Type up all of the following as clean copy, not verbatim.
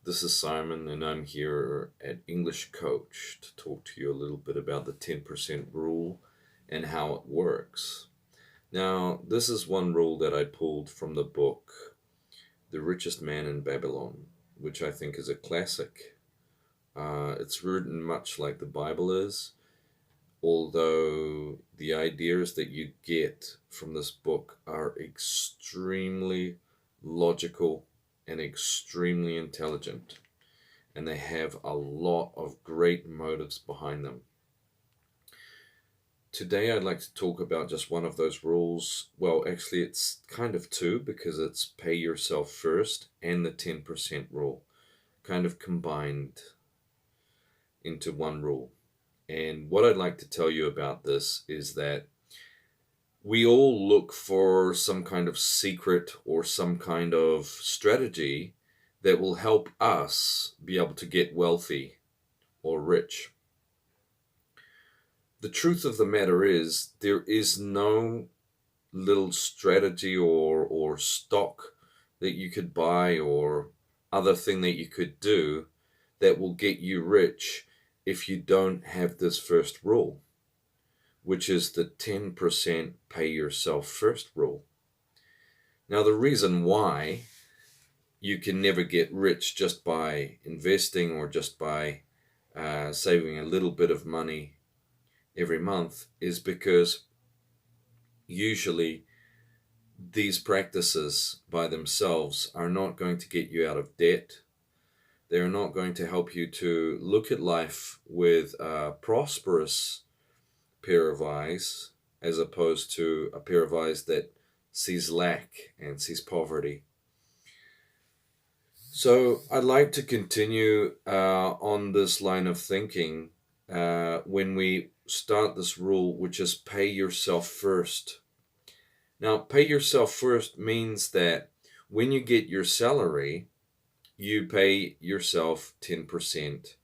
This is Simon, and I'm here at English Coach to talk to you a little bit about the 10% rule and how it works. Now, this is one rule that I pulled from the book, The Richest Man in Babylon, which I think is a classic. It's written much like the Bible is, although the ideas that you get from this book are extremely logical and extremely intelligent, and they have a lot of great motives behind them. Today, I'd like to talk about just one of those rules. Well, actually, it's kind of two because it's pay yourself first and the 10% rule, kind of combined into one rule. And what I'd like to tell you about this is that we all look for some kind of secret or some kind of strategy that will help us be able to get wealthy or rich. The truth of the matter is, there is no little strategy or stock that you could buy or other thing that you could do that will get you rich if you don't have this first rule, which is the 10% pay yourself first rule. Now, the reason why you can never get rich just by investing or just by saving a little bit of money every month is because usually these practices by themselves are not going to get you out of debt. They're not going to help you to look at life with a prosperous pair of eyes as opposed to a pair of eyes that sees lack and sees poverty. So I'd like to continue on this line of thinking when we start this rule, which is pay yourself first. Now, pay yourself first means that when you get your salary, you pay yourself 10%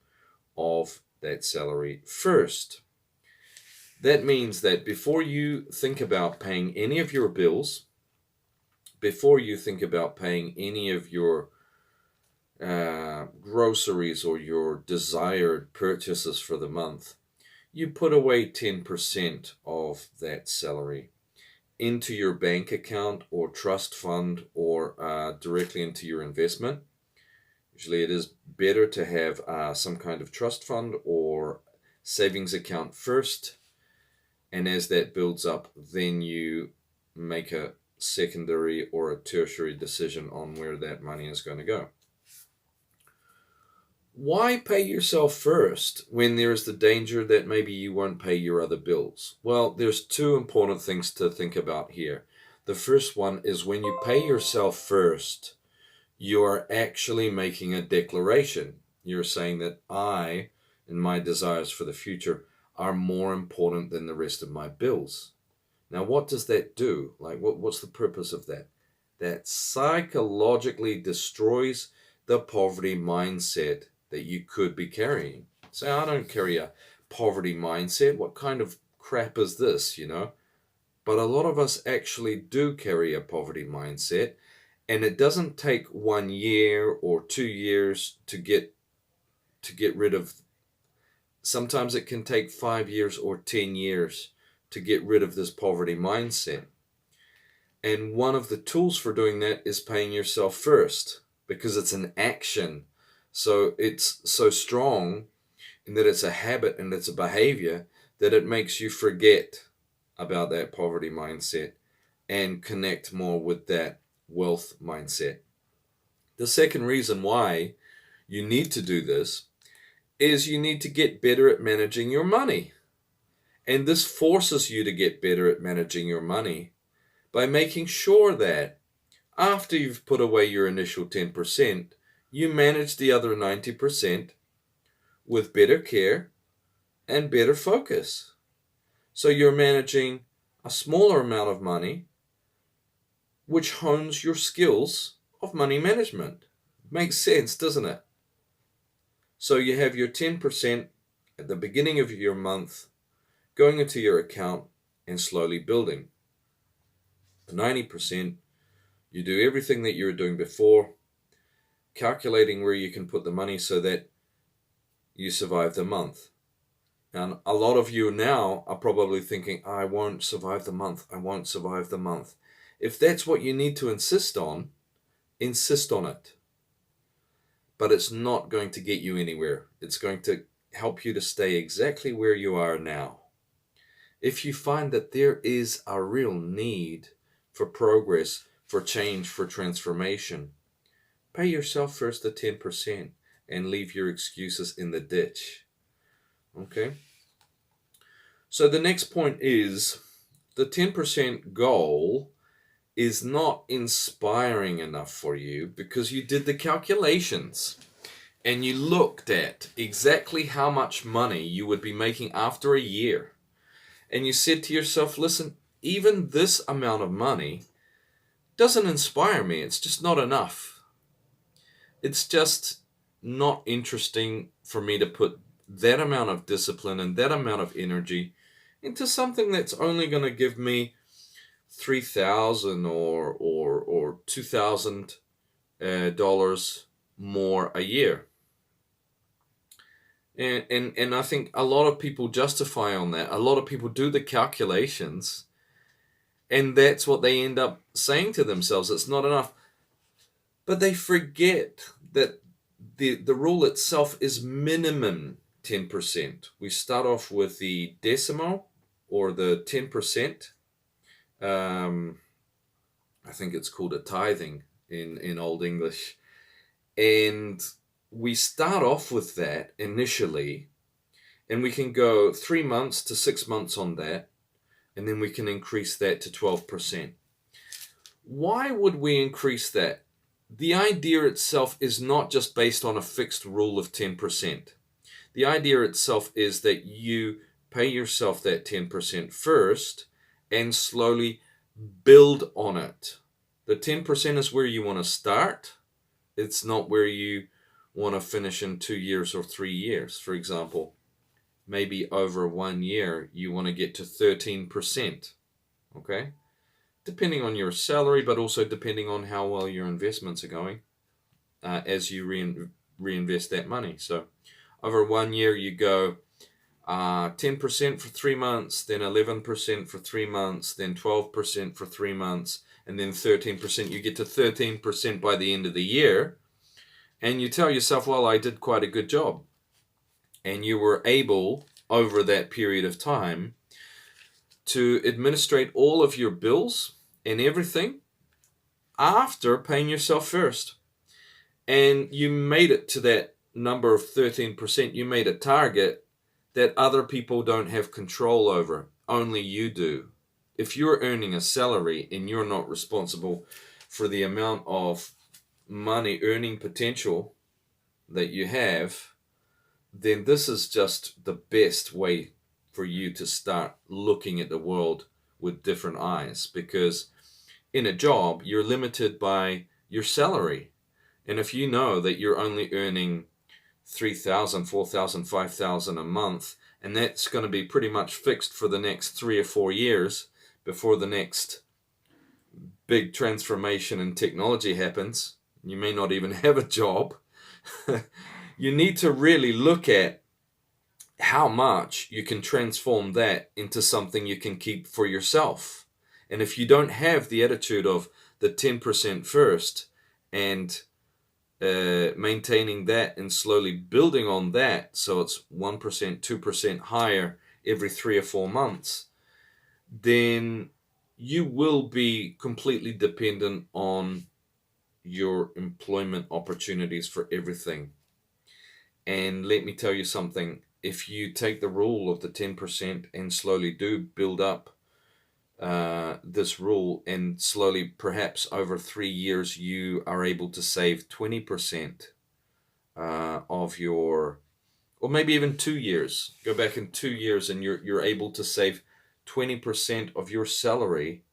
of that salary first. That means that before you think about paying any of your bills, before you think about paying any of your groceries or your desired purchases for the month, you put away 10% of that salary into your bank account or trust fund or directly into your investment. Usually it is better to have some kind of trust fund or savings account first, and as that builds up, then you make a secondary or a tertiary decision on where that money is going to go. Why pay yourself first when there is the danger that maybe you won't pay your other bills? Well, there's two important things to think about here. The first one is when you pay yourself first, you are actually making a declaration. You're saying that I and my desires for the future are more important than the rest of my bills. Now, what does that do? Like, what's the purpose of that? That psychologically destroys the poverty mindset that you could be carrying. Say, I don't carry a poverty mindset. What kind of crap is this, But a lot of us actually do carry a poverty mindset, and it doesn't take 1 year or 2 years to get rid of. Sometimes it can take 5 years or 10 years to get rid of this poverty mindset. And one of the tools for doing that is paying yourself first, because it's an action. So it's so strong in that it's a habit and it's a behavior that it makes you forget about that poverty mindset and connect more with that wealth mindset. The second reason why you need to do this is you need to get better at managing your money. And this forces you to get better at managing your money by making sure that after you've put away your initial 10%, you manage the other 90% with better care and better focus. So you're managing a smaller amount of money, which hones your skills of money management. Makes sense, doesn't it? So you have your 10% at the beginning of your month going into your account and slowly building. The 90%, you do everything that you were doing before, calculating where you can put the money so that you survive the month. And a lot of you now are probably thinking, I won't survive the month. I won't survive the month. If that's what you need to insist on it. But it's not going to get you anywhere. It's going to help you to stay exactly where you are now. If you find that there is a real need for progress, for change, for transformation, pay yourself first the 10% and leave your excuses in the ditch. Okay? So the next point is the 10% goal is not inspiring enough for you because you did the calculations and you looked at exactly how much money you would be making after a year. And you said to yourself, listen, even this amount of money doesn't inspire me. It's just not enough. It's just not interesting for me to put that amount of discipline and that amount of energy into something that's only going to give me $3,000 or $2,000 more a year. And I think a lot of people justify on that. A lot of people do the calculations, and that's what they end up saying to themselves. It's not enough. But they forget that the rule itself is minimum 10%. We start off with the decimal or the 10%. I think it's called a tithing in Old English. And we start off with that initially, and we can go 3 months to 6 months on that, and then we can increase that to 12%. Why would we increase that? The idea itself is not just based on a fixed rule of 10%. The idea itself is that you pay yourself that 10% first and slowly build on it. The 10% is where you want to start. It's not where you want to finish in 2 years or 3 years. For example, maybe over 1 year, you want to get to 13%. Okay? Depending on your salary, but also depending on how well your investments are going as you reinvest that money. So over 1 year, you go 10% for 3 months, then 11% for 3 months, then 12% for 3 months, and then 13%. You get to 13% by the end of the year, and you tell yourself, well, I did quite a good job. And you were able, over that period of time, to administrate all of your bills and everything after paying yourself first. And you made it to that number of 13%. You made a target that other people don't have control over. Only you do. If you're earning a salary and you're not responsible for the amount of money earning potential that you have, then this is just the best way for you to start looking at the world with different eyes. Because in a job, you're limited by your salary. And if you know that you're only earning $3,000, $4,000, $5,000 a month, and that's going to be pretty much fixed for the next 3 or 4 years before the next big transformation in technology happens, you may not even have a job. You need to really look at how much you can transform that into something you can keep for yourself. And if you don't have the attitude of the 10% first and maintaining that and slowly building on that, so it's 1%, 2% higher every 3 or 4 months, then you will be completely dependent on your employment opportunities for everything. And let me tell you something, if you take the rule of the 10% and slowly do build up this rule, and slowly, perhaps over 3 years, you are able to save 20% of your, or maybe even 2 years. Go back in 2 years and you're able to save 20% of your salary.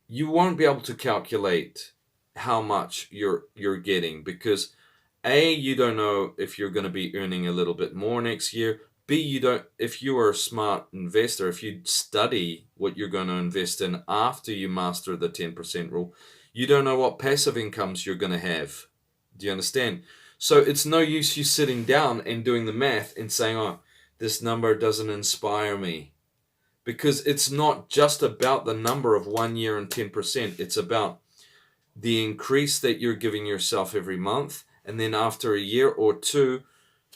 You won't be able to calculate how much you're getting, because A, you don't know if you're going to be earning a little bit more next year. B, you don't, if you are a smart investor, if you study what you're going to invest in after you master the 10% rule, you don't know what passive incomes you're going to have Do you understand? So it's no use you sitting down and doing the math and saying, oh, this number doesn't inspire me. Because it's not just about the number of 1 year and 10%. It's about the increase that you're giving yourself every month. And then after a year or two,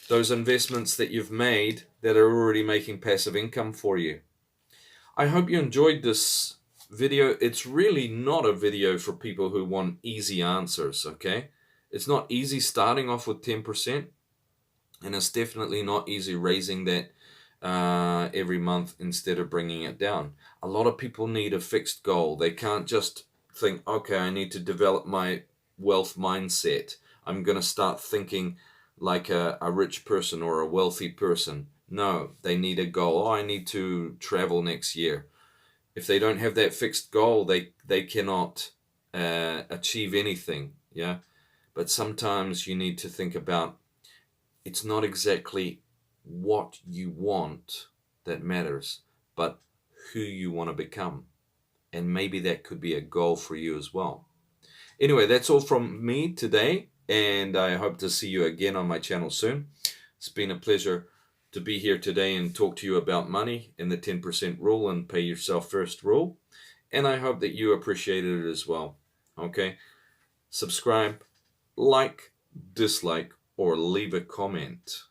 those investments that you've made that are already making passive income for you. I hope you enjoyed this video. It's really not a video for people who want easy answers, okay? It's not easy starting off with 10%, and it's definitely not easy raising that every month instead of bringing it down. A lot of people need a fixed goal. They can't just think, okay, I need to develop my wealth mindset. I'm going to start thinking like a rich person or a wealthy person. No, they need a goal. Oh, I need to travel next year. If they don't have that fixed goal, they cannot achieve anything. Yeah, but sometimes you need to think about, it's not exactly what you want that matters, but who you want to become. And maybe that could be a goal for you as well. Anyway, that's all from me today, and I hope to see you again on my channel soon. It's been a pleasure to be here today and talk to you about money and the 10% rule and pay yourself first rule. And I hope that you appreciated it as well. Okay? Subscribe, like, dislike, or leave a comment.